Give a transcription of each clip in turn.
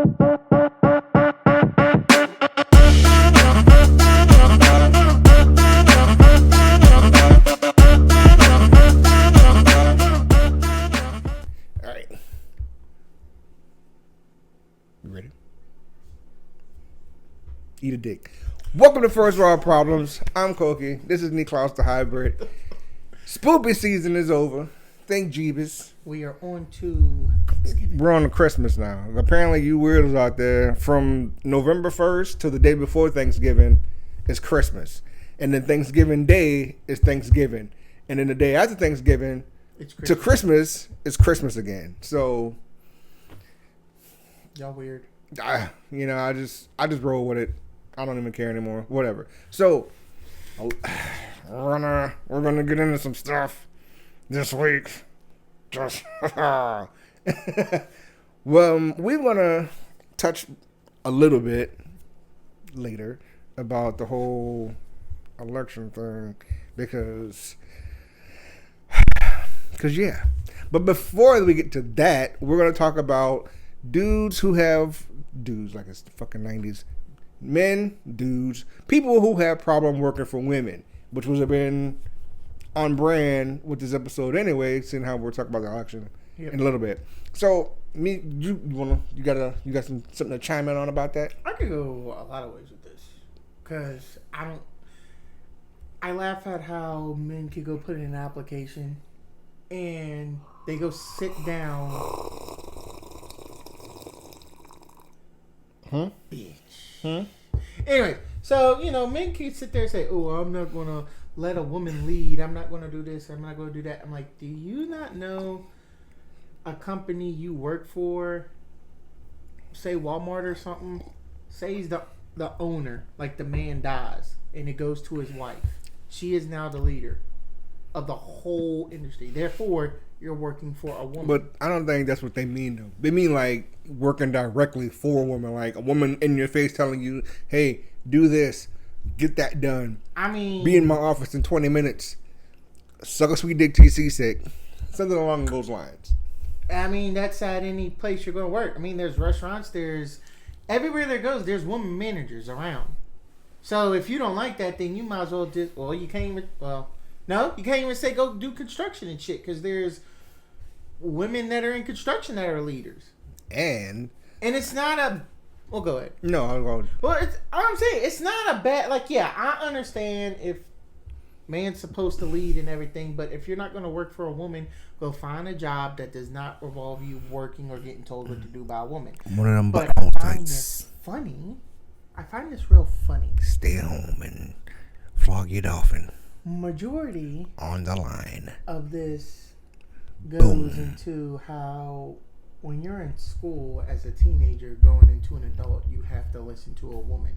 Alright. You ready? Eat a dick. Welcome to First World Problems. I'm Koki. This is Niklaus the Hybrid. Spoopy season is over. Thank Jeebus. We are on to Thanksgiving. We're on to Christmas now. Apparently, you weirdos out there, from November 1st to the day before Thanksgiving is Christmas. And then Thanksgiving Day is Thanksgiving. And then the day after Thanksgiving to Christmas is Christmas again. So, y'all weird. I just roll with it. I don't even care anymore. Whatever. So, we're gonna get into some stuff this week. Just well, we're gonna touch a little bit later about the whole election thing because yeah. But before we get to that, we're gonna talk about dudes like it's the fucking 90s. Men, dudes, people who have problem working for women, which would have been on brand with this episode anyway, seeing how we're talking about the election in a little bit. So, you got something to chime in on about that? I could go a lot of ways with this because I laugh at how men could go put in an application and they go sit down. Bitch. Anyway, so, men can sit there and say, oh, I'm not going to let a woman lead. I'm not going to do this. I'm not going to do that. I'm like, do you not know a company you work for, say Walmart or something, say he's the owner, like the man dies, and it goes to his wife. She is now the leader of the whole industry. Therefore, you're working for a woman. But I don't think that's what they mean, though. They mean, like, working directly for a woman. Like, a woman in your face telling you, hey, do this. Get that done. I mean... Be in my office in 20 minutes. Suck a sweet dick till you seasick. Something along those lines. I mean, that's at any place you're going to work. I mean, there's restaurants. There's... Everywhere there goes, there's women managers around. So, if you don't like that, then you might as well just... Well, you can't even... Well... No, you can't even say go do construction and shit because there's women that are in construction that are leaders. And it's not a... Well, go ahead. No, I'll go. Well, I'm saying it's not a bad... Like, yeah, I understand if man's supposed to lead and everything, but if you're not going to work for a woman, go find a job that does not involve you working or getting told what to do by a woman. One of them but I find this funny. I find this real funny. Stay home and flog your dolphin. Majority on the line of this goes into how when you're in school as a teenager going into an adult, you have to listen to a woman.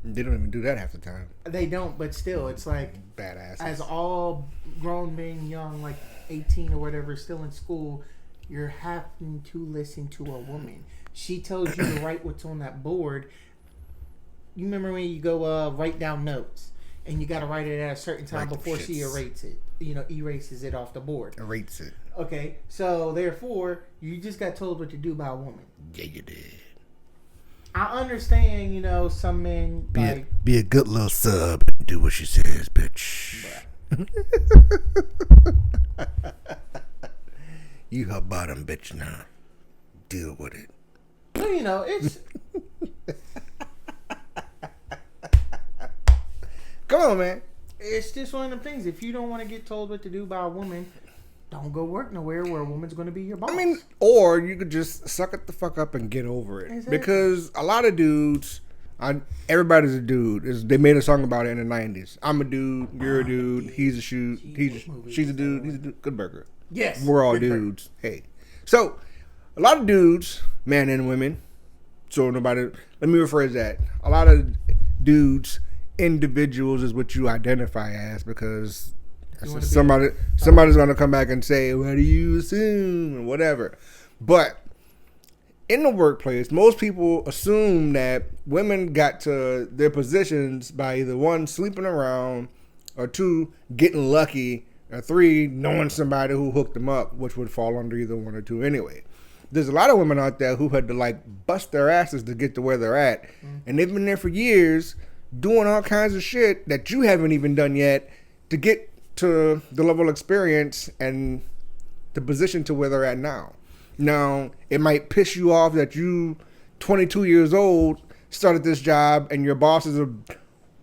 They don't even do that half the time. They don't, but still, it's like badass. As all grown men, young, like 18 or whatever, still in school, you're having to listen to a woman. She tells you to write what's on that board. You remember when you go write down notes? And you got to write it at a certain time before she erases it off the board. Erases it. Okay, so therefore, you just got told what to do by a woman. Yeah, you did. I understand, some men be a good little sub and do what she says, bitch. You her bottom bitch now. Deal with it. Well, it's... Come on, man. It's just one of them things. If you don't want to get told what to do by a woman, don't go work nowhere where a woman's going to be your boss. I mean, or you could just suck it the fuck up and get over it. Exactly. Because a lot of dudes, everybody's a dude. They made a song about it in the 90s. I'm a dude. You're a dude. He's a shoot. She's a dude. He's a dude. Good burger. Yes. We're all dudes. Hey. So, a lot of dudes, men and women. So, let me rephrase that. A lot of dudes... Individuals is what you identify as because somebody's going to come back and say, what do you assume? And whatever. But in the workplace, most people assume that women got to their positions by either one, sleeping around, or two, getting lucky, or three, knowing somebody who hooked them up, which would fall under either one or two anyway. there's a lot of women out there who had to like bust their asses to get to where they're at, and they've been there for years doing all kinds of shit that you haven't even done yet to get to the level of experience and the position to where they're at now. Now, it might piss you off that you, 22 years old, started this job and your boss is a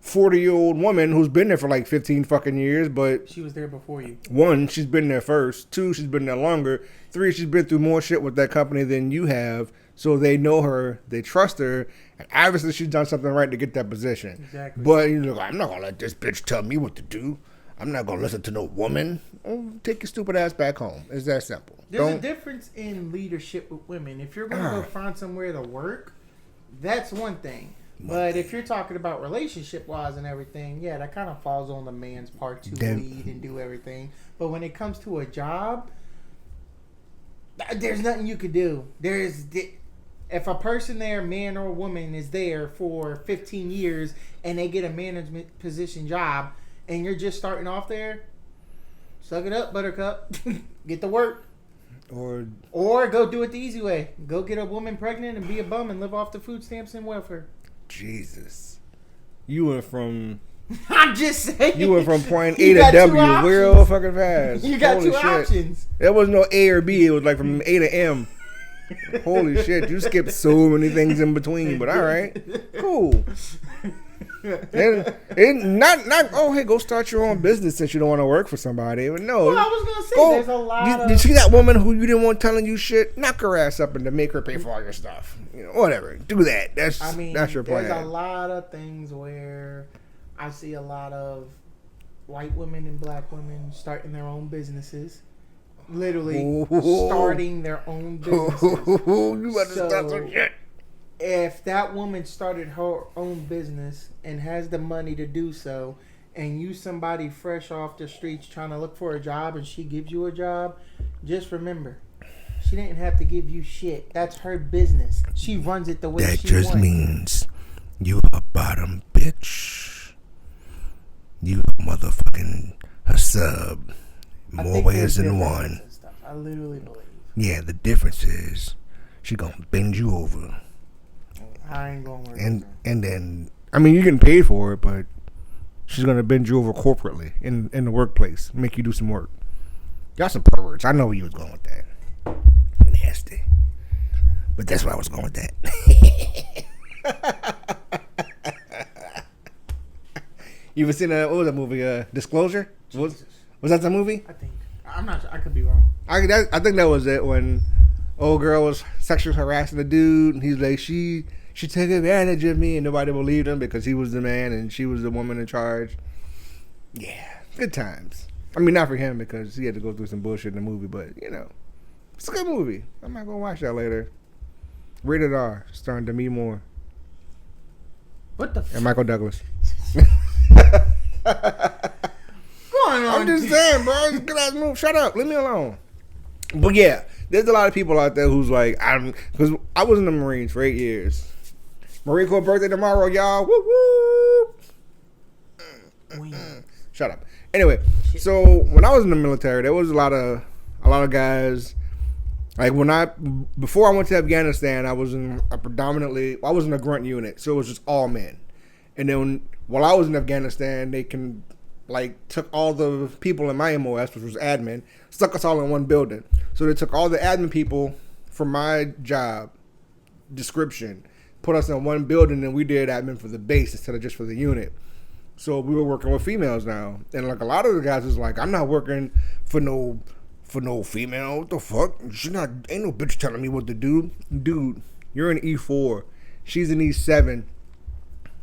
40-year-old woman who's been there for like 15 fucking years, but She was there before you. 1, she's been there first. 2, she's been there longer. 3, she's been through more shit with that company than you have, so they know her, they trust her, and obviously she's done something right to get that position. Exactly. But you're like, I'm not gonna let this bitch tell me what to do. I'm not gonna listen to no woman. Oh, take your stupid ass back home. It's that simple. There's a difference in leadership with women. If you're going to go find somewhere to work, that's one thing. But if you're talking about relationship-wise and everything, yeah, that kind of falls on the man's part to lead and do everything. But when it comes to a job, there's nothing you could do. If a person there, man or woman, is there for 15 years and they get a management position job and you're just starting off there, suck it up, buttercup. Get to work. Or go do it the easy way. Go get a woman pregnant and be a bum and live off the food stamps and welfare. Jesus. You went from... I'm just saying. You went from point A to W real fucking fast. You got Holy two shit. options. There was no A or B. It was like from A to M. Holy shit. You skipped so many things in between. But all right. Cool. And not oh, hey, go start your own business since you don't want to work for somebody. But no. Well, I was going to say, there's a lot of... You see that woman who you didn't want telling you shit? Knock her ass up and to make her pay for all your stuff. You know, whatever. Do that. That's your plan. There's a lot of things where I see a lot of white women and black women starting their own businesses. Literally starting their own businesses. You better start some shit. If that woman started her own business and has the money to do so, and you somebody fresh off the streets trying to look for a job and she gives you a job, just remember, she didn't have to give you shit. That's her business. She runs it the way she wants. That just means you a bottom bitch. You a motherfucking a sub. More ways than one. I literally believe. Yeah, the difference is she gonna bend you over. I ain't gonna work. And then, I mean, you're getting paid for it, but she's gonna bend you over corporately in the workplace, make you do some work. Y'all some perverts. I know where you was going with that. Nasty. But that's why I was going with that. You ever seen what was that movie? Disclosure? Was that the movie? I think. I'm not sure. I could be wrong. I think that was it, when old girl was sexually harassing the dude, and he's like, she took advantage of me, and nobody believed him because he was the man and she was the woman in charge. Yeah, good times. I mean, not for him because he had to go through some bullshit in the movie, but, you know, it's a good movie. I'm not going to watch that later. Rated R, starring Demi Moore. What the And Michael Douglas. Going on? I'm just saying, bro. It's a good ass movie. Shut up. Leave me alone. But yeah, there's a lot of people out there who's like, because I was in the Marines for 8 years. Marine Corps birthday tomorrow, y'all. Woo woo. Shut up. Anyway, so when I was in the military, there was a lot of guys. Like before I went to Afghanistan, I was in a grunt unit, so it was just all men. And then while I was in Afghanistan, they took all the people in my MOS, which was admin, stuck us all in one building. So they took all the admin people from my job description, put us in one building, and we did admin for the base instead of just for the unit. So we were working with females now. And like a lot of the guys was like, I'm not working for no female. What the fuck? Ain't no bitch telling me what to do. Dude, you're an E4. She's an E7.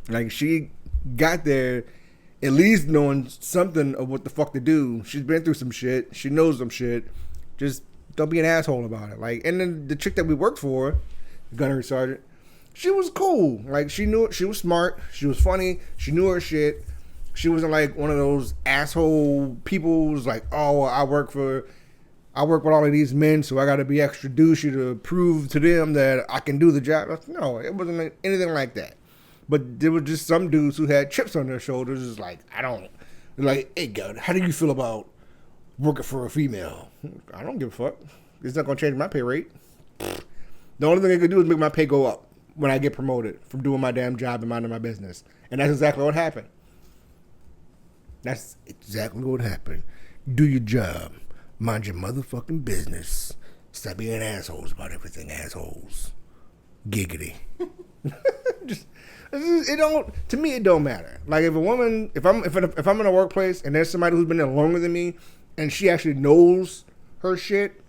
Like, she got there at least knowing something of what the fuck to do. She's been through some shit. She knows some shit. Just don't be an asshole about it. Like, and then the chick that we worked for, gunnery sergeant, she was cool. Like, she was smart. She was funny. She knew her shit. She wasn't like one of those asshole people who's like, oh, I work with all of these men, so I got to be extra douchey to prove to them that I can do the job. No, it wasn't anything like that. But there were just some dudes who had chips on their shoulders. It's like, hey, God, how do you feel about working for a female? I don't give a fuck. It's not going to change my pay rate. The only thing they could do is make my pay go up when I get promoted from doing my damn job and minding my business. And that's exactly what happened. That's exactly what happened. Do your job. Mind your motherfucking business. Stop being assholes about everything, assholes. Giggity. It don't. To me, it don't matter. Like if a woman, if I'm in a workplace and there's somebody who's been there longer than me, and she actually knows her shit,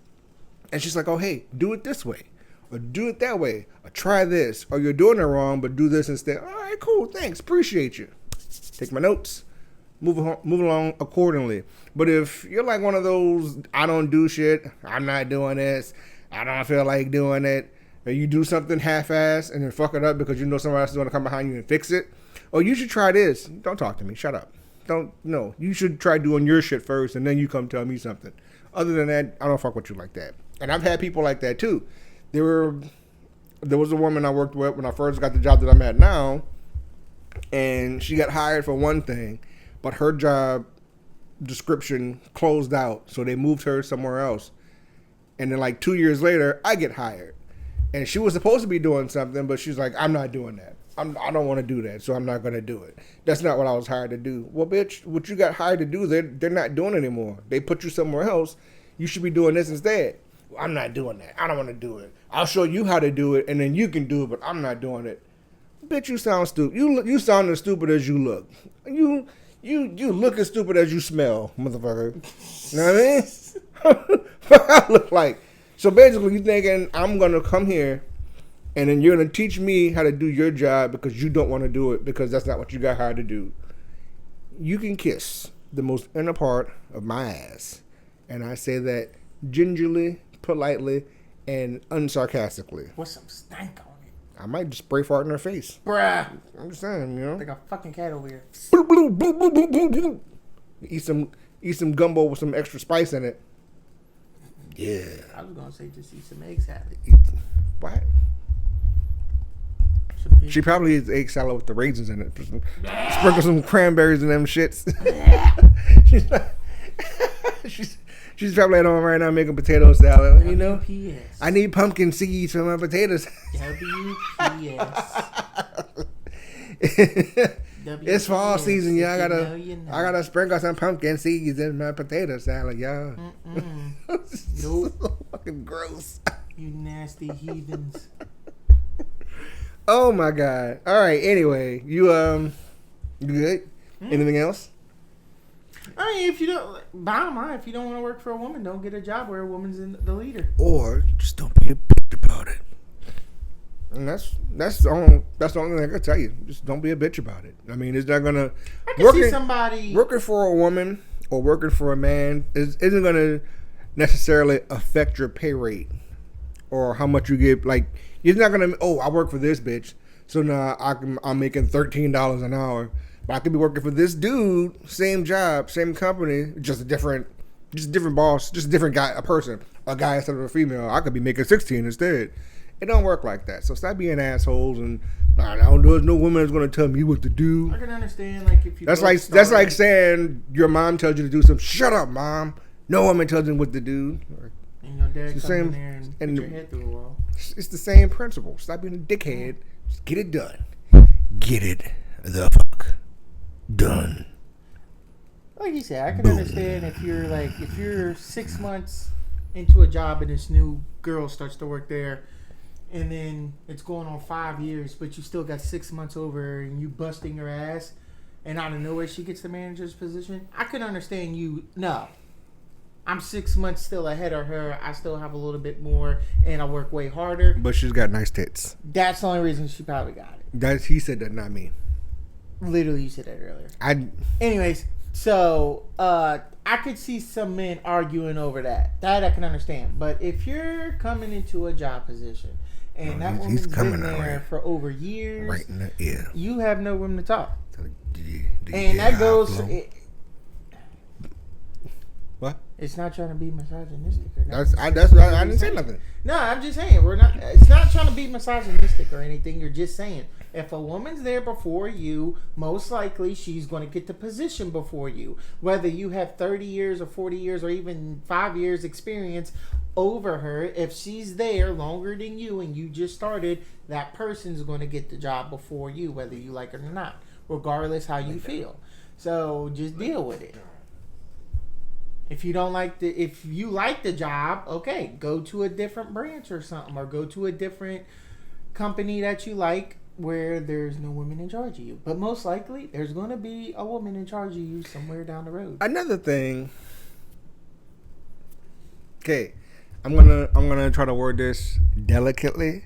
and she's like, "Oh, hey, do it this way, or do it that way, or try this, or you're doing it wrong, but do this instead." All right, cool, thanks, appreciate you. Take my notes, move along accordingly. But if you're like one of those, I don't do shit, I'm not doing this, I don't feel like doing it. Or you do something half-assed and then fuck it up because you know somebody else is going to come behind you and fix it. Or you should try this. Don't talk to me. Shut up. No. You should try doing your shit first and then you come tell me something. Other than that, I don't fuck with you like that. And I've had people like that too. There was a woman I worked with when I first got the job that I'm at now. And she got hired for one thing, but her job description closed out. So they moved her somewhere else. And then like 2 years later, I get hired. And she was supposed to be doing something, but she's like, I'm not doing that. I don't want to do that, so I'm not going to do it. That's not what I was hired to do. Well, bitch, what you got hired to do, they're not doing anymore. They put you somewhere else. You should be doing this instead. Well, I'm not doing that. I don't want to do it. I'll show you how to do it, and then you can do it, but I'm not doing it. Bitch, you sound stupid. You sound as stupid as you look. You look as stupid as you smell, motherfucker. You know what I mean? What I look like. So basically, you thinking I'm going to come here and then you're going to teach me how to do your job because you don't want to do it because that's not what you got hired to do. You can kiss the most inner part of my ass. And I say that gingerly, politely, and unsarcastically. With some stank on it. I might just spray fart in her face. Bruh. I'm just saying, you know. Like a fucking cat over here. Bloop, bloop, bloop, bloop, bloop, bloop, bloop. Eat some gumbo with some extra spice in it. Yeah. I was gonna say just eat some egg salad. What? She probably eats egg salad with the raisins in it. Sprinkle some cranberries in them shits. she's probably at home right now making potato salad. You know, WPS. I need pumpkin seeds for my potatoes. WPS. It's fall season, y'all. I gotta sprinkle some pumpkin seeds in my potato salad, y'all. Nope. So fucking gross. You nasty heathens. Oh my god. All right. Anyway, you good? Anything else? I mean, if you don't, bottom line, if you don't want to work for a woman, don't get a job where a woman's the leader. Or just don't be a bitch about it. And that's the only thing I can tell you. Just don't be a bitch about it. I mean, it's not gonna. I can see somebody working for a woman or working for a man isn't gonna necessarily affect your pay rate or how much you get. Like, you're not gonna. Oh, I work for this bitch, so now I'm making $13 an hour. But I could be working for this dude, same job, same company, just a different boss, just a different guy, a person, a guy instead of a female. I could be making 16 instead. It don't work like that. So stop being assholes and there's no woman that's gonna tell me what to do. I can understand, like, if you. That's like saying your mom tells you to do something. Shut up, mom. No woman tells you what to do. And your dad comes in there and put your head through a wall. It's the same principle. Stop being a dickhead. Just get it done. Get it the fuck done. Like you said, I can understand if you're 6 months into a job and this new girl starts to work there. And then it's going on 5 years, but you still got 6 months over her and you busting her ass, and out of nowhere she gets the manager's position. I can understand you. No, I'm 6 months still ahead of her. I still have a little bit more, and I work way harder. But she's got nice tits. That's the only reason she probably got it. He said that, not me. Literally, you said that earlier. Anyways, so I could see some men arguing over that. That I can understand. But if you're coming into a job position and that woman's been there for over years, right in the ear, you have no room to talk. And that goes. What? It's not trying to be misogynistic or nothing. I didn't say nothing. No, I'm just saying it's not trying to be misogynistic or anything. You're just saying if a woman's there before you, most likely she's going to get the position before you. Whether you have 30 years or 40 years or even 5 years experience, over her. If she's there longer than you and you just started, that person's going to get the job before you, whether you like it or not, regardless how you feel. So just deal with it. If you don't like if you like the job, okay, go to a different branch or something, or go to a different company that you like where there's no women in charge of you. But most likely, there's going to be a woman in charge of you somewhere down the road. Another thing. Okay, I'm gonna try to word this delicately.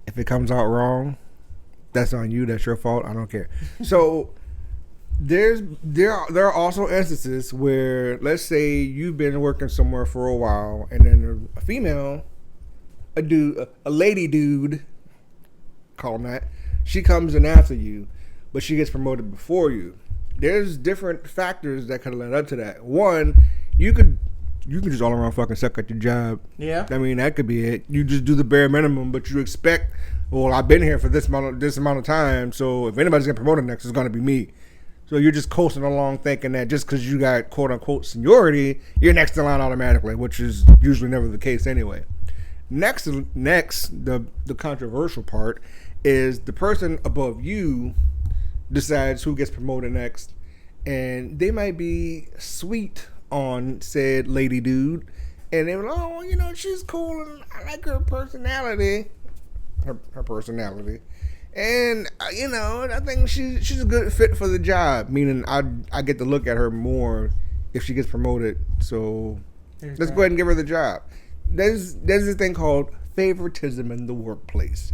If it comes out wrong, that's on you. That's your fault. I don't care. So there are also instances where, let's say you've been working somewhere for a while, and then a female, a lady dude, call them that, she comes in after you, but she gets promoted before you. There's different factors that could lead up to that. One, you can just all around fucking suck at your job. Yeah. I mean, that could be it. You just do the bare minimum, but you expect, well, I've been here for this amount of time, so if anybody's getting promoted next, it's going to be me. So you're just coasting along thinking that just because you got quote-unquote seniority, you're next in line automatically, which is usually never the case anyway. Next, the controversial part is the person above you decides who gets promoted next, and they might be sweet on said lady dude, and they were like, oh, you know, she's cool and I like her personality, her personality, and you know, I think she's a good fit for the job. Meaning, I get to look at her more if she gets promoted. So let's go ahead and give her the job. There's this thing called favoritism in the workplace.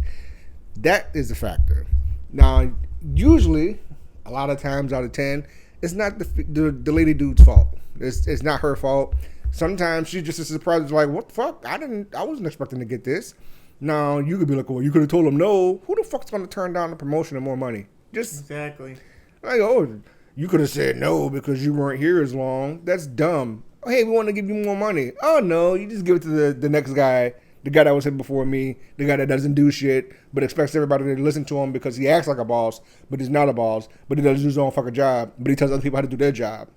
That is a factor. Now, usually, a lot of times out of 10, it's not the lady dude's fault. It's not her fault. Sometimes she's just as surprised, like, what the fuck? I wasn't expecting to get this. Now, you could be like, well, you could have told him no. Who the fuck's going to turn down the promotion and more money? Just exactly. Like, oh, you could have said no because you weren't here as long. That's dumb. Oh, hey, we want to give you more money. Oh, no, you just give it to the next guy, the guy that was here before me, the guy that doesn't do shit, but expects everybody to listen to him because he acts like a boss, but he's not a boss, but he doesn't do his own fucking job, but he tells other people how to do their job.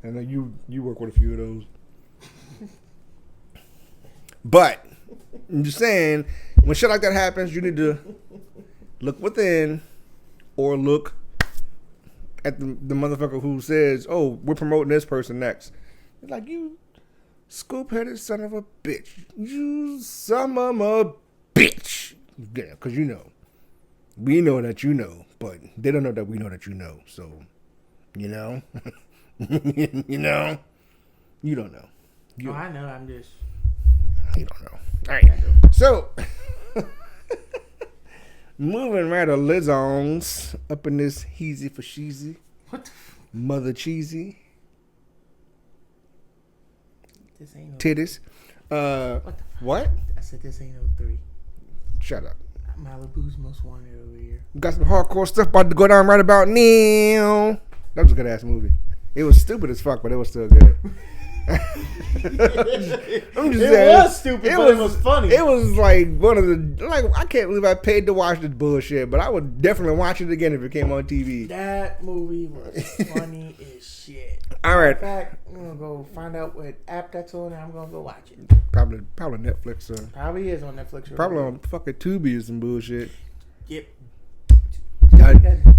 And then you work with a few of those. But I'm just saying, when shit like that happens, you need to look within or look at the motherfucker who says, oh, we're promoting this person next. It's like, you scoop-headed son of a bitch. You son of a bitch. Yeah, because you know. We know that you know, but they don't know that we know that you know. So, you know. You know. You don't know. I know. I'm just. You don't know. All right. So, moving right to Lizzones up in this heezy for sheezy. What the Mother cheesy. This ain't no Titties. What? I said this ain't no 3. Shut up. Malibu's most wanted over here. Got some hardcore stuff about to go down right about now. That was a good ass movie. It was stupid as fuck, but it was still good. I'm just saying, was stupid, but it was funny. It was like one of the, like, I can't believe I paid to watch this bullshit, but I would definitely watch it again if it came on TV. That movie was funny as shit. All right. In fact, I'm gonna go find out what app that's on, and I'm gonna go watch it. Probably Netflix. Probably is on Netflix. Probably on fucking Tubi or some bullshit. Yep.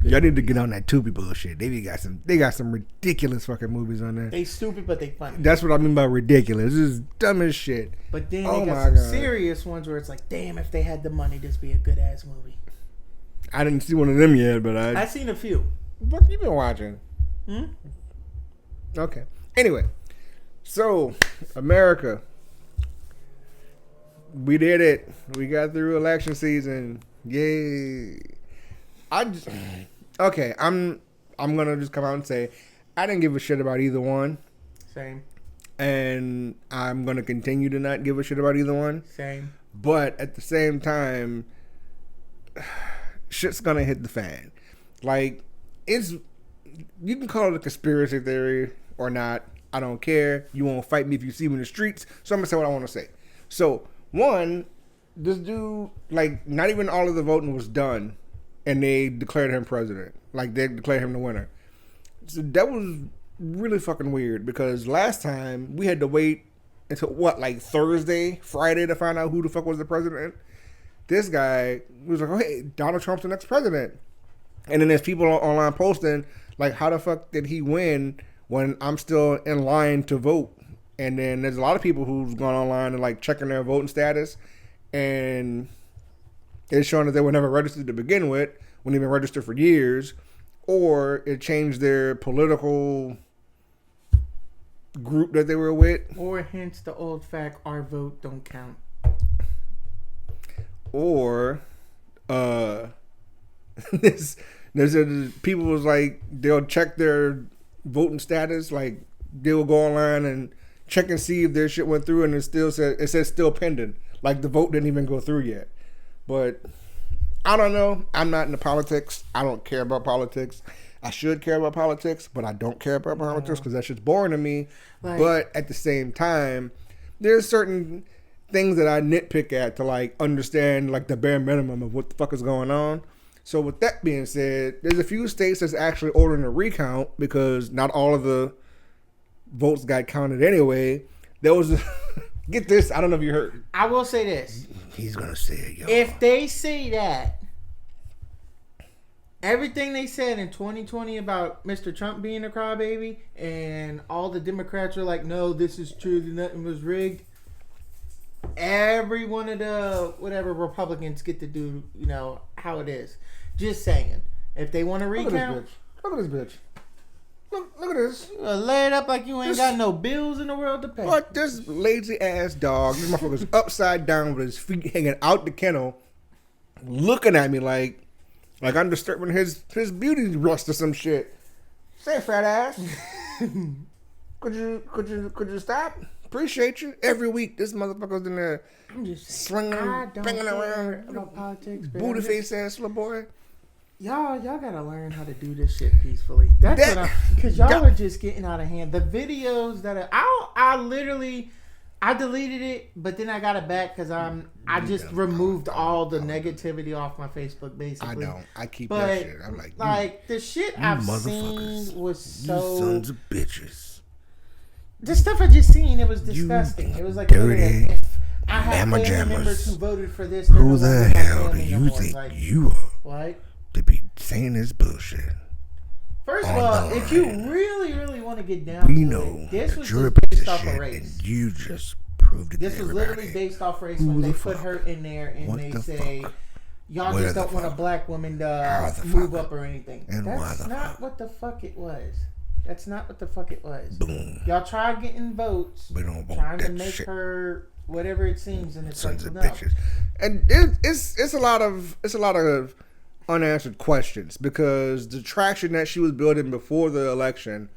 Y'all need to get on that Tubi bullshit. They got some ridiculous fucking movies on there. They stupid, but they funny. That's what I mean by ridiculous. This is dumb as shit. But then they got some serious ones where it's like, damn, if they had the money, this be a good ass movie. I didn't see one of them yet, but I seen a few. What you been watching? Okay. Anyway, so America, we did it. We got through election season. Yay! Okay. I'm gonna just come out and say I didn't give a shit about either one. Same. And I'm gonna continue to not give a shit about either one. Same. But at the same time, shit's gonna hit the fan. Like, you can call it a conspiracy theory or not. I don't care. You won't fight me if you see me in the streets. So I'm gonna say what I want to say. So, one, this dude, like, not even all of the voting was done, and they declared him president. Like, they declared him the winner. So that was really fucking weird, because last time we had to wait until what, like Thursday, Friday to find out who the fuck was the president. This guy was like, oh, hey, Donald Trump's the next president. And then there's people online posting, like, how the fuck did he win when I'm still in line to vote? And then there's a lot of people who've gone online and, like, checking their voting status. And it's showing that they were never registered to begin with, when they've been registered for years. Or it changed their political group that they were with. Or hence the old fact, our vote don't count. Or there's people was like, they'll check their voting status, like they'll go online and check and see if their shit went through, and it says still pending, like the vote didn't even go through yet. But I don't know. I'm not into politics. I don't care about politics. I should care about politics, but I don't care about politics because that shit's boring to me. But at the same time, there's certain things that I nitpick at to like understand like the bare minimum of what the fuck is going on. So with that being said, there's a few states that's actually ordering a recount because not all of the votes got counted anyway. There was get this, I don't know if you heard. I will say this. He's gonna say it, yo. If they say that everything they said in 2020 about Mr. Trump being a crybaby and all the Democrats are like, no, this is true, nothing was rigged. Every one of the whatever Republicans get to do, you know, how it is. Just saying. If they want to recount. Look at this bitch. Look at this. Lay it up like you ain't got no bills in the world to pay. But this lazy ass dog, this motherfucker's upside down with his feet hanging out the kennel, looking at me like I'm disturbing his beauty rest or some shit. Say, fat ass. Could you stop? Appreciate you. Every week, this motherfucker's in there slinging, banging around, about politics, booty face ass little boy. Y'all gotta learn how to do this shit peacefully. Because y'all are just getting out of hand. The videos that I deleted it, but then I got it back because I just removed all the negativity off my Facebook. Basically, I don't. I keep that shit. I'm like the shit I've seen was so you sons of bitches. The stuff I just seen, it was disgusting. It was like dirty. I had family members who voted for this. Who the hell do you think you are? What? To be saying this bullshit. First of all, if you really, really want to get down we to know it, this was you're just a piece based of off shit, a race. and you just proved it. This was literally based off race when they put her in there and they say, y'all just don't want a black woman to move up or anything. And that's not what the fuck it was. That's not what the fuck it was. Boom. Y'all tried getting votes, we don't want trying that to make shit. Her whatever it seems, and it's sons like, of no. bitches. And it's a lot of unanswered questions because the traction that she was building before the election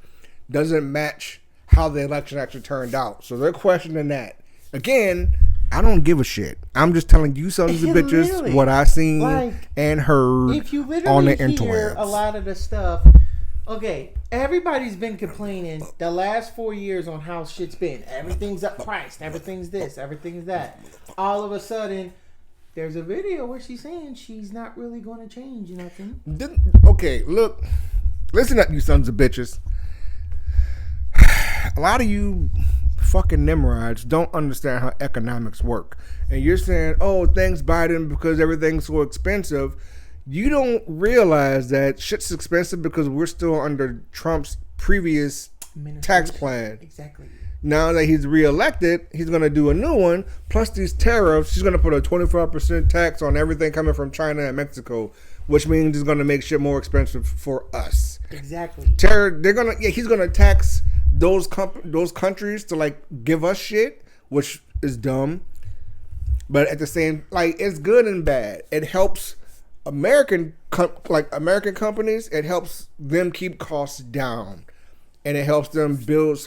doesn't match how the election actually turned out. So they're questioning that. Again, I don't give a shit. I'm just telling you sons of bitches what I seen and heard if you literally on the hear interwebs. A lot of the stuff. Okay, everybody's been complaining the last 4 years on how shit's been. Everything's up priced. Everything's this. Everything's that. All of a sudden, there's a video where she's saying she's not really going to change nothing. Okay, look. Listen up, you sons of bitches. A lot of you fucking Nimrods don't understand how economics work. And you're saying, oh, thanks Biden because everything's so expensive. You don't realize that shit's expensive because we're still under Trump's previous tax plan. Exactly. Now that he's reelected, he's going to do a new one. Plus these tariffs, he's going to put a 25% tax on everything coming from China and Mexico, which means he's going to make shit more expensive for us. Exactly. He's going to tax those countries to like give us shit, which is dumb. But at the same, like, it's good and bad. It helps American companies. It helps them keep costs down, and it helps them build /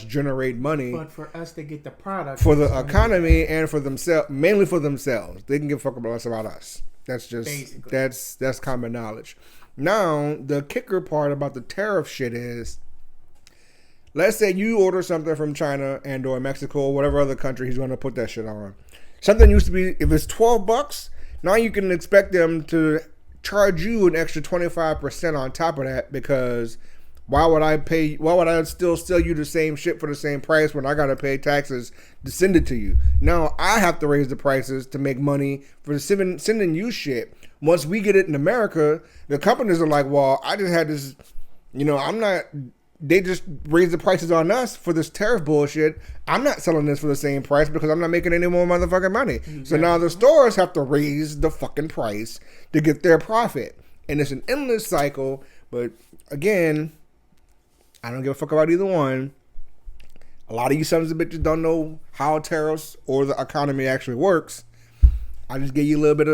generate money. But for us to get the product for the economy and for themselves, mainly for themselves, they can give a fuck less about us. That's just basically. That's common knowledge. Now the kicker part about the tariff shit is, let's say you order something from China and or Mexico or whatever other country he's going to put that shit on. Something used to be, if it's $12, now you can expect them to charge you an extra 25% on top of that because Why would I still sell you the same shit for the same price when I gotta pay taxes to send it to you? Now I have to raise the prices to make money for sending you shit. Once we get it in America, the companies are like, well, I just had this, I'm not. They just raise the prices on us for this tariff bullshit. I'm not selling this for the same price because I'm not making any more motherfucking money. Exactly. So now the stores have to raise the fucking price to get their profit. And it's an endless cycle. But again, I don't give a fuck about either one. A lot of you sons of bitches don't know how tariffs or the economy actually works. I just gave you a little bit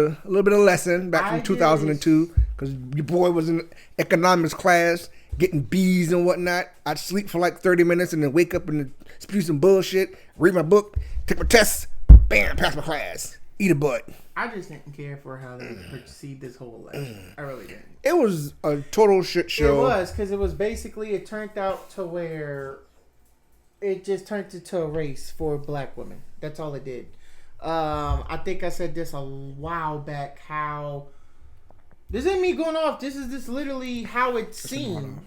of lesson back from 2002 because your boy was in economics class getting B's and whatnot. I'd sleep for like 30 minutes and then wake up and spew some bullshit, read my book, take my tests, bam, pass my class, eat a butt. I just didn't care for how they perceived this whole election. I really didn't. It was a total shit show. It was, because it was basically, it turned out to where it just turned into a race for black women. That's all it did. I think I said this a while back, how this ain't me going off. This is literally how it seemed.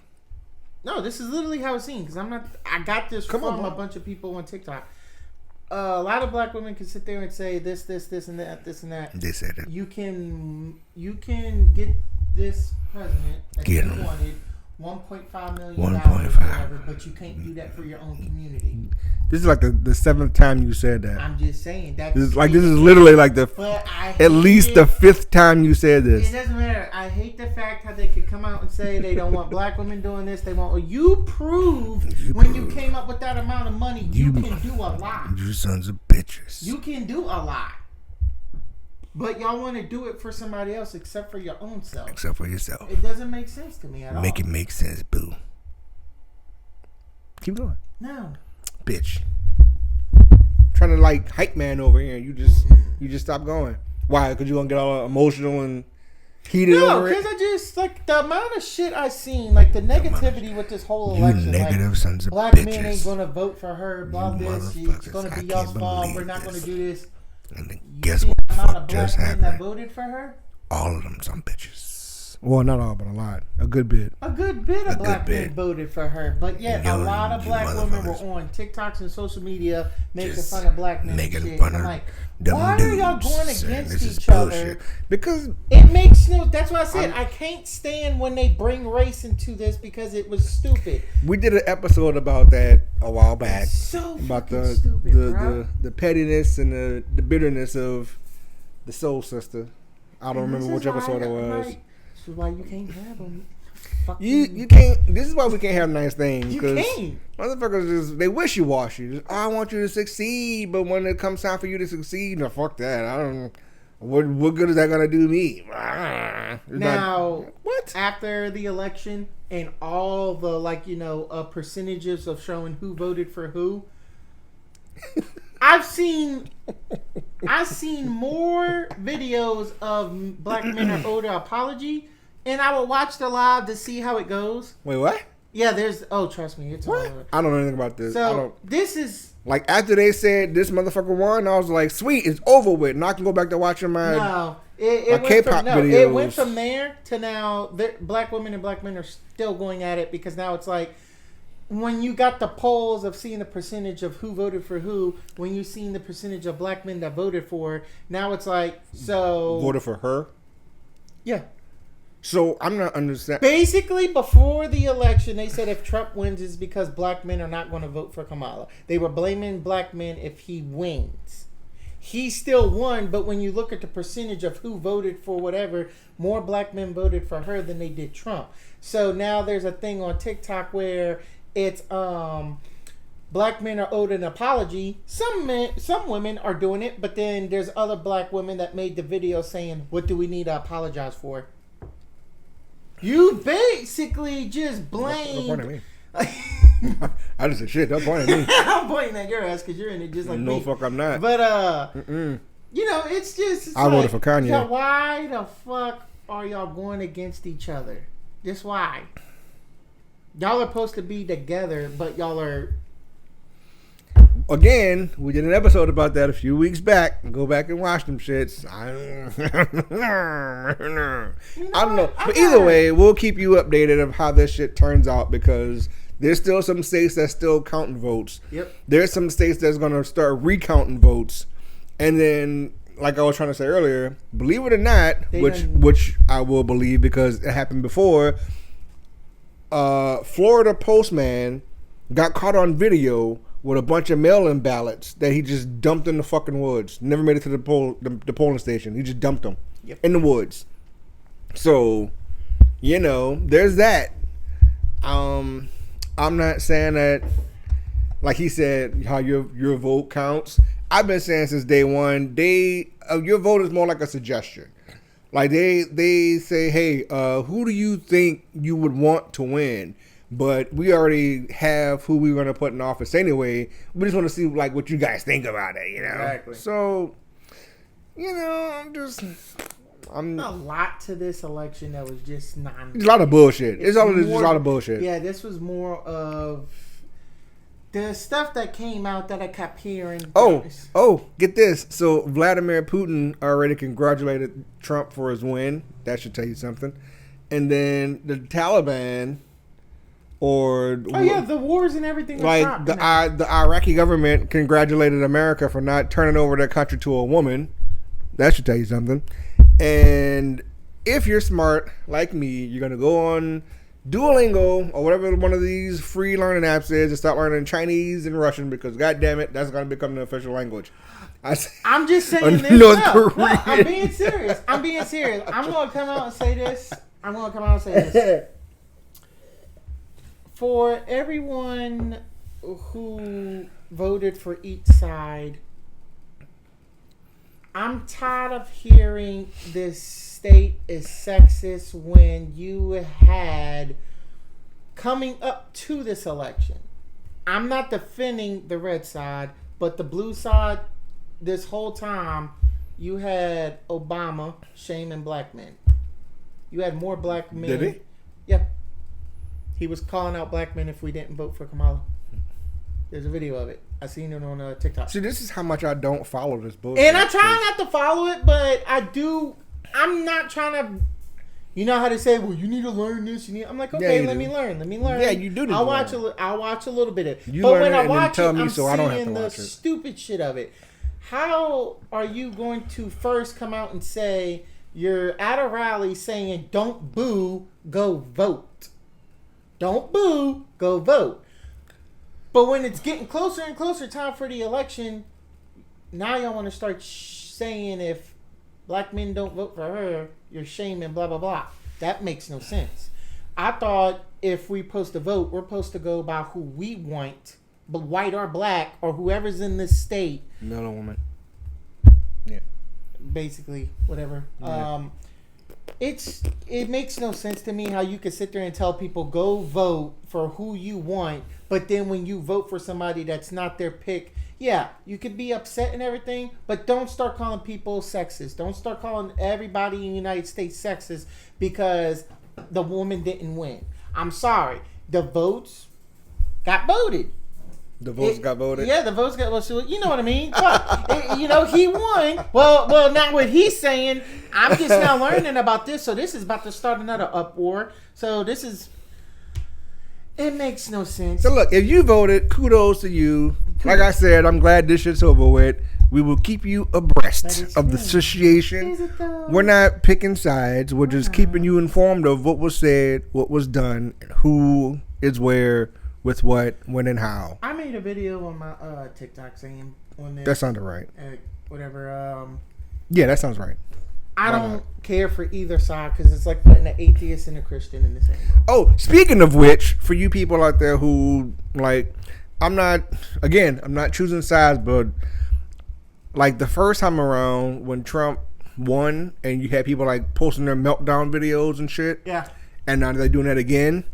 No, this is literally how it seemed. Because I got this from a bunch of people on TikTok. A lot of black women can sit there and say this, and that, this and that. They said it. You can get this president that you wanted $1.5 million, whatever, but you can't do that for your own community. This is like the 7th time you said that. I'm just saying that. This is literally like the at least the 5th time you said this. It doesn't matter. I hate the fact how they could come out and say they don't want black women doing this. They want you proved when you came up with that amount of money you can do a lot. You sons of bitches. You can do a lot. But y'all want to do it for somebody else except for your own self. Except for yourself. It doesn't make sense to me at all. Make it make sense, boo. Keep going. No. Bitch. Trying to like hype man over here. You just stop going. Why? Because you gonna get all emotional and heated over it? No, because I just like the amount of shit I seen, like the negativity with this whole election. Negative like, sons of black bitches. Men ain't gonna vote for her. Blah this. It's gonna be y'all's fault. We're not gonna do this. And then guess what the fuck just happened? That voted for her? All of them some bitches. Well, not all, but a lot. A good bit. A good bit of black men voted for her. But yet, a lot of black women were on TikToks and social media making fun of black men. Making fun of I'm like, why are y'all going against each other? Because it makes no. That's why I said I can't stand when they bring race into this because it was stupid. We did an episode about that a while back. So about the pettiness and the bitterness of the Soul Sister. I don't remember which episode it was. Like, this is why you can't have them. You can't. This is why we can't have nice things. You can't. Motherfuckers just they wishy-washy. I want you to succeed, but when it comes time for you to succeed, no, fuck that. I don't. What good is that gonna do me? Now, what? After the election and all the percentages of showing who voted for who, I've seen more videos of black men are owed an apology, and I will watch the live to see how it goes. Wait, what? Yeah, trust me, it's what? I don't know anything about this. So this is like after they said this motherfucker won, I was like, sweet, it's over with. Now I can go back to watching my K-pop videos. It went from there to now. Black women and black men are still going at it because now it's like when you got the polls of seeing the percentage of who voted for who, when you seen the percentage of black men that voted for, now it's like voted for her. Yeah. So I'm not understanding. Basically, before the election, they said if Trump wins, it's because black men are not going to vote for Kamala. They were blaming black men if he wins. He still won, but when you look at the percentage of who voted for whatever, more black men voted for her than they did Trump. So now there's a thing on TikTok where it's black men are owed an apology. Some women are doing it, but then there's other black women that made the video saying, "What do we need to apologize for?" You basically just blame. Don't point at me. I just said shit. Don't point at me. I'm pointing at your ass because you're in it just like me. No, fuck, I'm not. But it's just. I voted for Kanye. So why the fuck are y'all going against each other? Just why? Y'all are supposed to be together, but y'all are. again, we did an episode about that a few weeks back. Go back and watch them shits. I don't know. But either way, we'll keep you updated of how this shit turns out because there's still some states that's still counting votes. Yep. There's some states that's going to start recounting votes. And then, like I was trying to say earlier, believe it or not, which I will believe because it happened before, Florida postman got caught on video with a bunch of mail-in ballots that he just dumped in the fucking woods. Never made it to the polling station. He just dumped them in the woods. So, there's that. I'm not saying that, like he said, how your vote counts. I've been saying since day one, your vote is more like a suggestion. Like they say, hey, who do you think you would want to win? But we already have who we're going to put in office anyway. We just want to see like what you guys think about it, Exactly. So, I'm a lot to this election that was just a lot of bullshit. It's just a lot of bullshit. Yeah, this was more of the stuff that came out that I kept hearing. Oh, get this. So Vladimir Putin already congratulated Trump for his win. That should tell you something. And then the Taliban, the wars and everything. Like the Iraqi government congratulated America for not turning over their country to a woman. That should tell you something. And if you're smart like me, you're gonna go on Duolingo or whatever one of these free learning apps is and start learning Chinese and Russian because goddamn it, that's gonna become the official language. I'm just saying this. No, I'm being serious. I'm gonna come out and say this. For everyone who voted for each side, I'm tired of hearing this state is sexist when you had coming up to this election. I'm not defending the red side, but the blue side, this whole time, you had Obama shaming black men. You had more black men. Did he? Yeah. He was calling out black men if we didn't vote for Kamala. There's a video of it. I seen it on TikTok. See, this is how much I don't follow this bullshit. And I try not to follow it, but I do. I'm not trying to. You know how they say, "Well, you need to learn this." I'm like, okay, let me learn. Yeah, you do. I'll watch a little bit of it. You but learn when it I and watch then tell it, me I'm so I don't have to seeing the watch it. stupid shit of it. How are you going to first come out and say you're at a rally saying, "Don't boo, go vote"? Don't boo, go vote. But when it's getting closer and closer time for the election, now y'all want to start saying if black men don't vote for her, you're shaming blah, blah, blah. That makes no sense. I thought if we supposed to vote, we're supposed to go by who we want, but white or black or whoever's in this state. No woman. Yeah. Basically, whatever. Yeah. It makes no sense to me how you can sit there and tell people go vote for who you want, but then when you vote for somebody that's not their pick, yeah, you could be upset and everything, but don't start calling people sexist. Don't start calling everybody in the United States sexist because the woman didn't win. I'm sorry. The votes got voted. The votes got voted? Yeah, the votes got voted. You know what I mean? But, he won. Well, now what he's saying, I'm just now learning about this, so this is about to start another uproar. So it makes no sense. So look, if you voted, kudos to you. Like I said, I'm glad this shit's over with. We will keep you abreast of the situation. We're not picking sides. We're just keeping you informed of what was said, what was done, who is where, with what, when, and how. I made a video on my TikTok saying on this. That sounded right. Whatever. Yeah, that sounds right. I don't care for either side because it's like putting an atheist and a Christian in the same room. Oh, speaking of which, for you people out there who I'm not choosing sides, but like the first time around when Trump won and you had people like posting their meltdown videos and shit. Yeah. And now they're doing that again.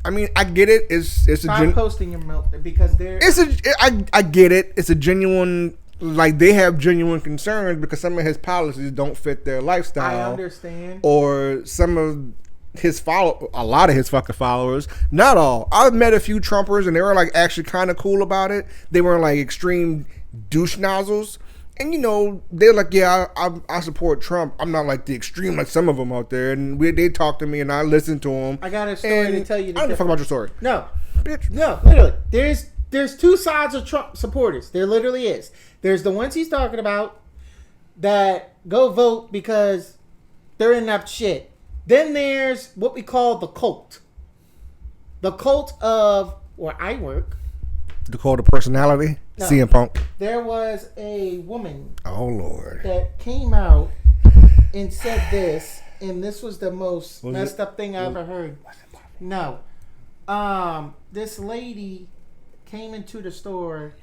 I mean, I get it. Stop posting your meltdown because I get it. It's a genuine. Like, they have genuine concerns because some of his policies don't fit their lifestyle. I understand. Or some of a lot of his fucking followers. Not all. I've met a few Trumpers and they were like actually kind of cool about it. They weren't like extreme douche nozzles. And you know, they're like, yeah, I support Trump. I'm not like the extreme like some of them out there. And they talk to me and I listen to them. I got a story to tell you. I don't fuck about your story. No, bitch. No, literally. There's two sides of Trump supporters. There literally is. There's the ones he's talking about that go vote because they're in that shit. Then there's what we call the cult. The cult of where I work. The cult of personality? No. CM Punk. There was a woman. Oh, Lord. That came out and said this, and this was the most messed up thing I ever heard. No. This lady came into the store.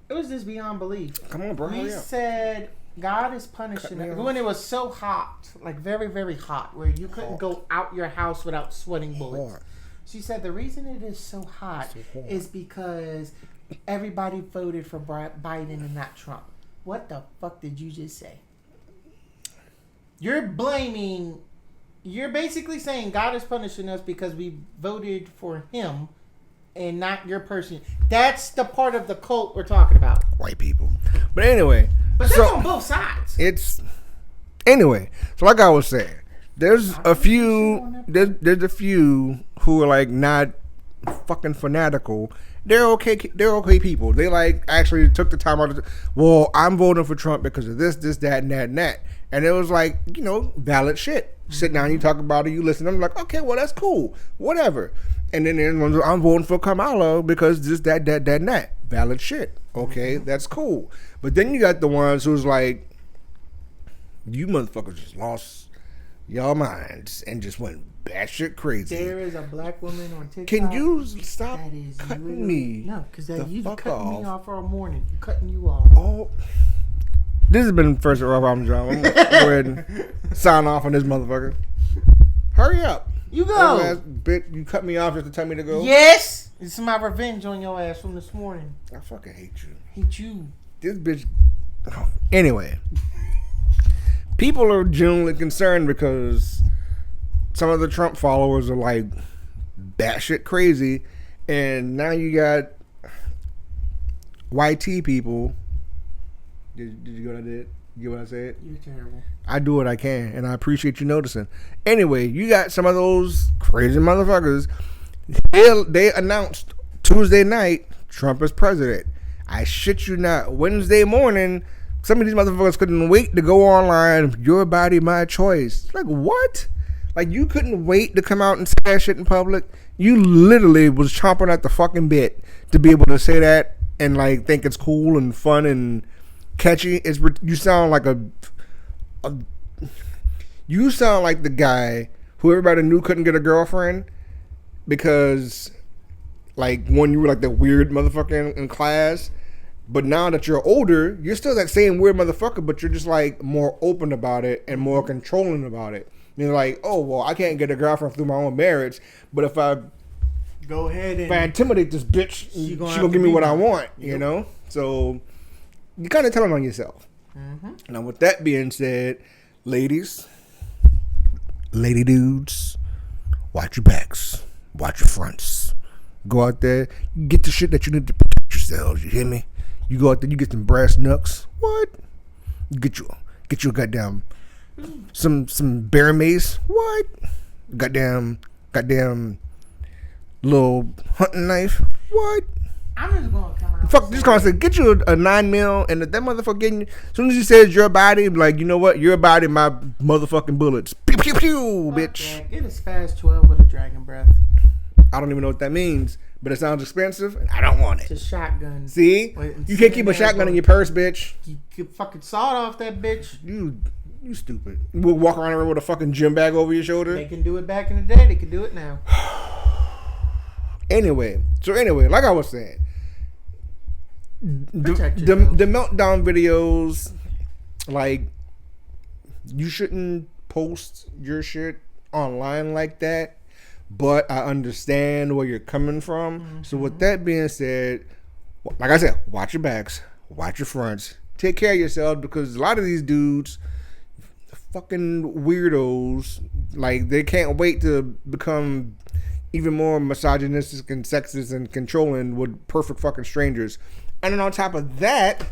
It was just beyond belief. Come on, bro. We said God is punishing us. When it was so hot, like very, very hot, where you couldn't go out your house without sweating bullets. She said the reason it is so hot is because everybody voted for Biden and not Trump. What the fuck did you just say? You're basically saying God is punishing us because we voted for him and not your person. That's the part of the cult we're talking about. White people. But anyway. But that's on both sides. Anyway, so like I was saying, there's a few who are like not fucking fanatical. They're okay people. They like actually took the time out well, I'm voting for Trump because of this, that, and that, and that. And it was like, you know, valid shit. Sit down, you talk about it, you listen. I'm like, okay, well, that's cool. Whatever. And then I'm voting for Kamala because this, that, and that. Valid shit. Okay, that's cool. But then you got the ones who's like, you motherfuckers just lost y'all minds and just went batshit crazy. There is a black woman on TikTok. Can you stop cutting me? No, because you cutting off. me off for a morning. You're cutting you off. Oh. This has been First Rough Album Drama. I'm going to go ahead and sign off on this motherfucker. Hurry up. You go. Ass bit, you cut me off just to tell me to go? Yes. It's my revenge on your ass from this morning. I fucking hate you. Hate you. This bitch. Oh. Anyway. People are genuinely concerned because some of the Trump followers are like batshit crazy. And now you got YT people. Did you get what I did? You get what I said? You're terrible. I do what I can, and I appreciate you noticing. Anyway, you got some of those crazy motherfuckers. They announced Tuesday night Trump is president. I shit you not. Wednesday morning, some of these motherfuckers couldn't wait to go online. Your body, my choice. Like, what? Like, you couldn't wait to come out and say that shit in public? You literally was chomping at the fucking bit to be able to say that and, like, think it's cool and fun and catchy. You sound like you sound like the guy who everybody knew couldn't get a girlfriend because, like, when you were like the weird motherfucker in class, but now that you're older, you're still that same weird motherfucker, but you're just like more open about it and more controlling about it. You're like, oh well, I can't get a girlfriend through my own marriage, but if I go ahead and intimidate this bitch, she gonna give me what I want, you know. So you kind of telling on yourself. Mm-hmm. Now, with that being said, ladies, lady dudes, watch your backs, watch your fronts. Go out there, get the shit that you need to protect yourselves. You hear me? You go out there, you get some brass knucks. What? You get your goddamn some bear mace. What? Goddamn little hunting knife. What? I'm just gonna come out. Fuck, just gonna say, get you a 9mm, and if that motherfucker getting you, as soon as he says your body, like, you know what, your body, my motherfucking bullets. Pew pew pew, bitch. Yeah, get a Spaz 12 with a dragon breath. I don't even know what that means, but it sounds expensive, and I don't want it. It's a shotgun. See, you can't keep a shotgun in your purse, bitch. You could fucking saw it off that bitch. You stupid. You will walk around with a fucking gym bag over your shoulder. They can do it back in the day. They can do it now. Anyway, like I was saying, the meltdown videos, like, you shouldn't post your shit online like that, but I understand where you're coming from. Mm-hmm. So with that being said, like I said, watch your backs, watch your fronts, take care of yourself, because a lot of these dudes, fucking weirdos. Like, they can't wait to become even more misogynistic and sexist and controlling with perfect fucking strangers. And then on top of that,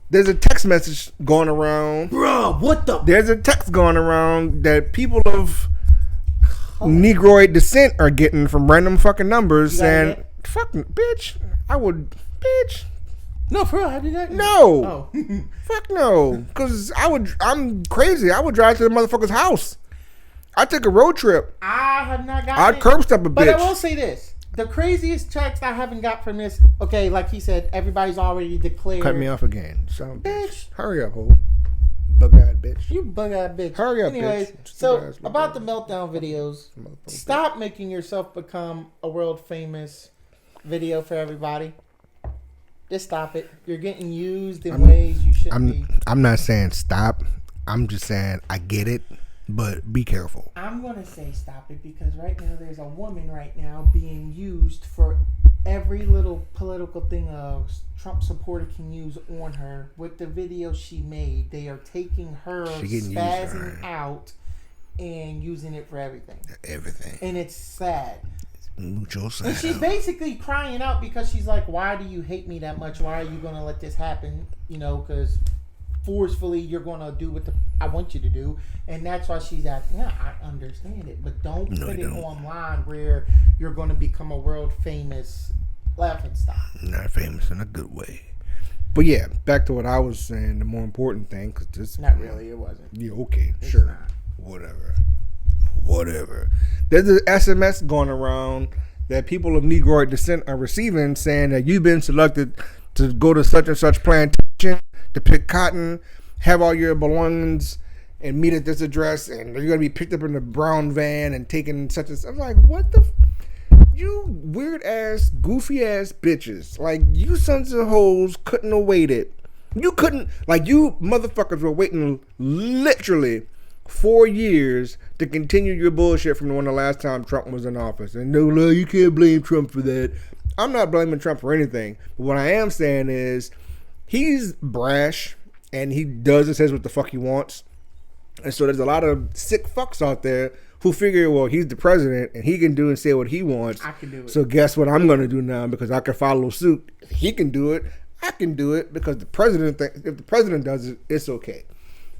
there's a text message going around. Bro, what the? There's a text going around that people of Negroid descent are getting from random fucking numbers saying, fucking, bitch, I would, bitch. No, for real, how did that? No. Oh. Fuck no. Because I'm crazy. I would drive to the motherfucker's house. I took a road trip. I have not gotten I'd curb stomp a bitch. But I will say this. The craziest text I haven't got from this, okay, like he said, everybody's already declared. Cut me off again. Son of a Bitch. Hurry up, ho. Bug-eyed bitch. You bug-eyed bitch. Hurry up, Anyways, bitch. so about the meltdown videos, stop making yourself become a world famous video for everybody. Just stop it. You're getting used in ways you shouldn't be. I'm not saying stop. I'm just saying I get it, but be careful. I'm going to say stop it because right now there's a woman right now being used for every little political thing a Trump supporter can use on her. With the video she made, they are taking her, spazzing out, and using it for everything. Everything. And it's sad. Mucho sad. And she's basically crying out because she's like, why do you hate me that much? Why are you going to let this happen? You know, because forcefully you're going to do what I want you to do. And that's why she's acting out. I understand it. But don't put it online where you're going to become a world famous laughingstock. Not famous in a good way. But yeah, back to what I was saying, the more important thing. Cause this, not really, it wasn't. Yeah, okay, It's sure. not. Whatever. There's an SMS going around that people of Negroid descent are receiving saying that you've been selected to go to such and such plantation to pick cotton, have all your belongings, and meet at this address, and you're going to be picked up in a brown van and taken such and such. I'm like, what the you weird ass, goofy ass bitches. Like, you sons of hoes couldn't have waited. You couldn't, like, you motherfuckers were waiting literally 4 years to continue your bullshit from the last time Trump was in office. And no, you can't blame Trump for that. I'm not blaming Trump for anything. But what I am saying is he's brash and he does and says what the fuck he wants. And so there's a lot of sick fucks out there who figure, well, he's the president and he can do and say what he wants. I can do it. So guess what I'm going to do now, because I can follow suit. If he can do it, I can do it, because the president if the president does it, it's okay.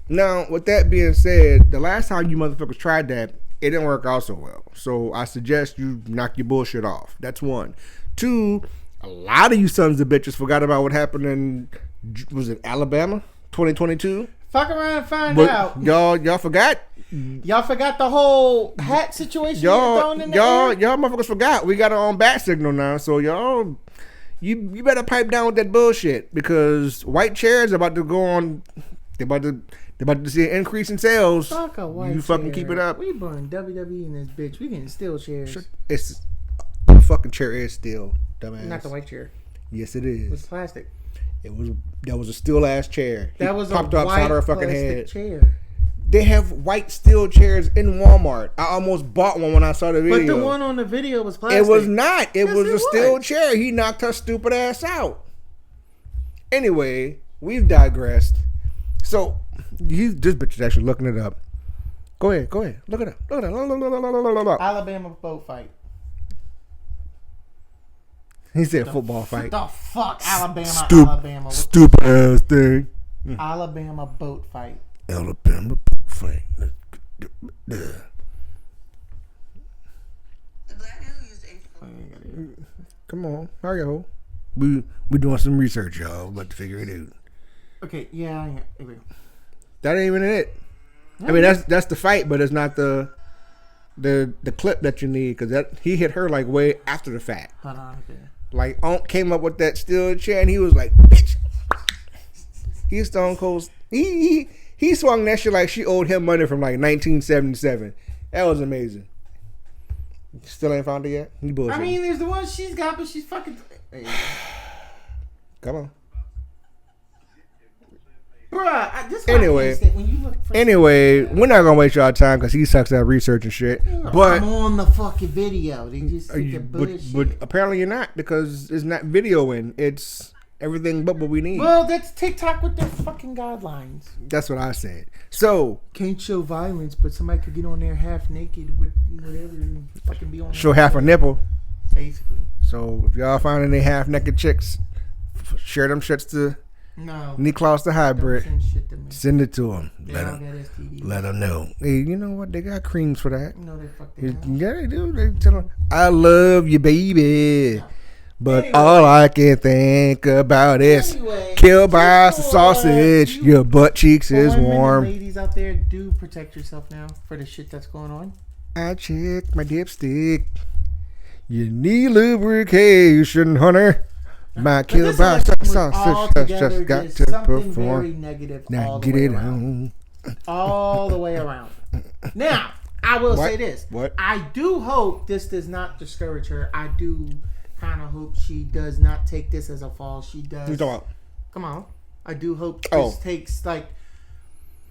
Now, with that being said, the last time you motherfuckers tried that, it didn't work out so well. So I suggest you knock your bullshit off. That's one. Two, a lot of you sons of bitches forgot about what happened in, was it Alabama, 2022? Fuck around and find But out. y'all forgot? Y'all forgot the whole hat situation Y'all thrown in the air? motherfuckers forgot. We got our own bat signal now. So y'all, you better pipe down with that bullshit, because white chairs are about to go on. They're about to see an increase in sales. Fuck a white You fucking chair. keep it up. We burn WWE in this bitch. We getting steel chairs. It's the fucking chair is steel, dumbass. Not the white chair. Yes, it It was is. plastic. That was a steel ass chair. That was popped a up white out of her fucking plastic head. chair. They have white steel chairs in Walmart. I almost bought one when I saw the video. But the one on the video was plastic. It was not. It Yes, was it a steel was. chair. He knocked her stupid ass out. Anyway, we've digressed. So, this bitch is actually looking it up. Go ahead. Look it up. Look. Alabama boat fight. He said football fight. What the fuck? Alabama. Stupid ass thing. Alabama boat fight. Alabama fight. The Black News used a Come on, hurry up. We doing some research, y'all. About to figure it out. Okay, yeah. That ain't even it. I mean, that's the fight, but it's not the clip that you need, because that he hit her like way after the fact. Hold on. Okay. Like, Unc came up with that steel chair and he was like, bitch. He's stone cold. He swung that shit like she owed him money from like 1977. That was amazing. Still ain't found it yet? You bullshit. I mean, there's the one she's got, but she's fucking. Hey. Come on. Bruh, this Anyway. when you look for Anyway, we're not gonna waste y'all time because he sucks at research and shit. But I'm on the fucking video. They just Are stick you, the bullshit. but apparently you're not, because it's not videoing. It's everything but what we need. Well, that's TikTok with their fucking guidelines. That's what I said. So Can't show violence, but somebody could get on there half naked with whatever and fucking be on there. show half a nipple. Basically. So if y'all find any half naked chicks, share them shits to No. Niklaus the Don't hybrid. send shit to me. Send it to them. They Let all them. got STDs. Let them know. Hey, you know what? They got creams for that. No, they fuck their mouth. Yeah, they do. They tell them, I love you, baby. No. But Anyway. all I can think about is Anyway, kill by just some for, sausage. you- Your butt cheeks For is women and warm. ladies out there, do protect yourself now for the shit that's going on. I check my dipstick. You need lubrication, hunter. My But kill this by election was some sausage altogether just got just to something very perform. negative Now all the get way it around. on. All the way around. Now, I will What? say this. What? I do hope this does not discourage her. I do kind of hope she does not take this as a fall. She does. What you talking about? Come on. I do hope this Oh. takes, like...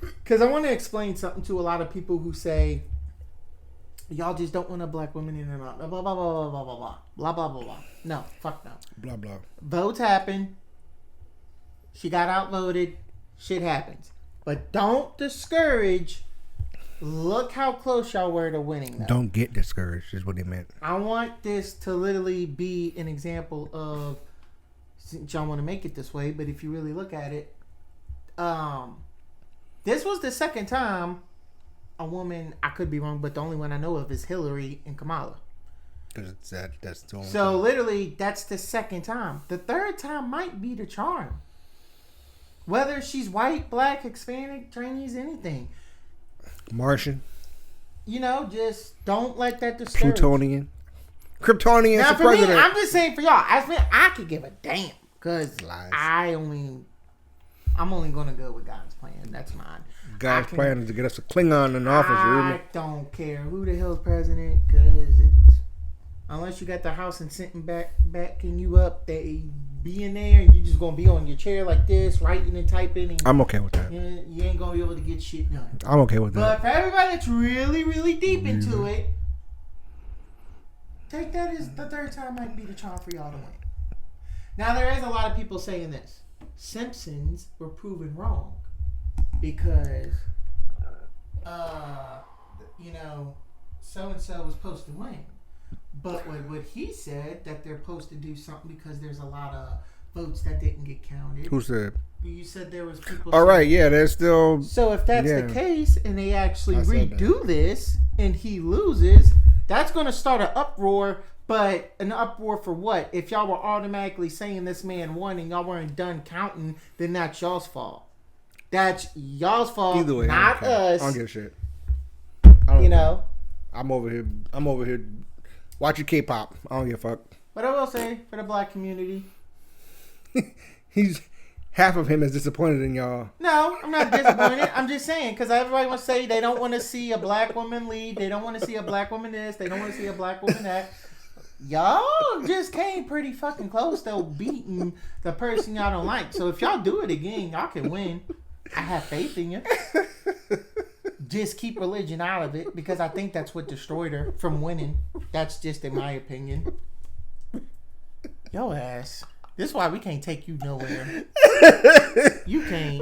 Because I want to explain something to a lot of people who say, y'all just don't want a black woman in and out. Blah, blah, blah, blah, blah, blah, blah. Blah, blah, blah, blah. No. Fuck no. Blah, blah. Votes happen. She got outvoted. Shit happens. But don't discourage. Look how close y'all were to winning. Though. Don't get discouraged is what he meant. I want this to literally be an example of, since y'all want to make it this way, but if you really look at it, this was the second time a woman, I could be wrong, but the only one I know of is Hillary and Kamala. Because that's the only So thing. literally, that's the second time. The third time might be the charm. Whether she's white, black, Hispanic, Chinese, anything. Martian, You know, just don't let that discourage. Plutonian, Kryptonian Now for for me, president. I'm just saying for y'all. As me, I could give a damn because Lies. I'm only gonna go with God's plan. That's mine. God's I can- plan is to get us a Klingon in office. You hear me? I don't care who the hell's president because it's unless you got the House and sitting backing you up, they be in there and you just gonna be on your chair like this, writing and typing, and I'm okay with that. you ain't gonna be able to get shit done. I'm okay with that. But for everybody that's really, really deep into it, take that as the third time might be the charm for y'all to win. Now there is a lot of people saying this. Simpsons were proven wrong because so and so was supposed to win. But what he said that they're supposed to do something because there's a lot of votes that didn't get counted. Who said? You said there was people. All right, yeah, there's still. So if that's Yeah. the case, and they actually I said redo this, and he loses, that's going to start an uproar. But an uproar for what? If y'all were automatically saying this man won and y'all weren't done counting, then that's y'all's fault. That's y'all's fault, Either way, not I don't care. us. I don't give a shit. I don't You care. know. I'm over here watching K-pop. I don't give a fuck. But I will say for the black community, He's half of him is disappointed in y'all. no, I'm not disappointed. I'm just saying because everybody wants to say they don't want to see a black woman lead. They don't want to see a black woman this. They don't want to see a black woman that. Y'all just came pretty fucking close to beating the person y'all don't like. So if y'all do it again, y'all can win. I have faith in you. Just keep religion out of it because I think that's what destroyed her from winning. That's just in my opinion. Yo ass. This is why we can't take you nowhere. You can't.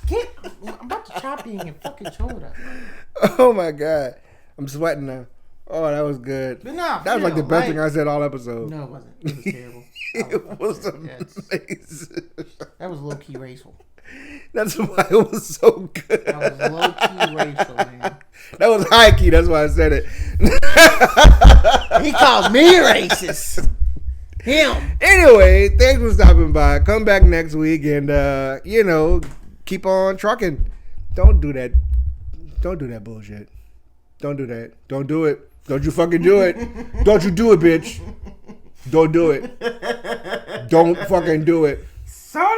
Get. I'm about to chop you in your fucking shoulder. Oh my god, I'm sweating now. Oh, that was good. But nah, That was like the real, best thing I said all episode. No, it wasn't. It was terrible. It was That's- amazing. That was low key racial. That's why it was so good. That was low key racial, man. That was high key. That's why I said it. He called me racist. Him. Anyway, thanks for stopping by. Come back next week and keep on trucking. Don't do that. Don't do that bullshit. Don't do that. Don't do it. Don't you fucking do it. Don't you do it, bitch. Don't do it. Don't fucking do it. Solo.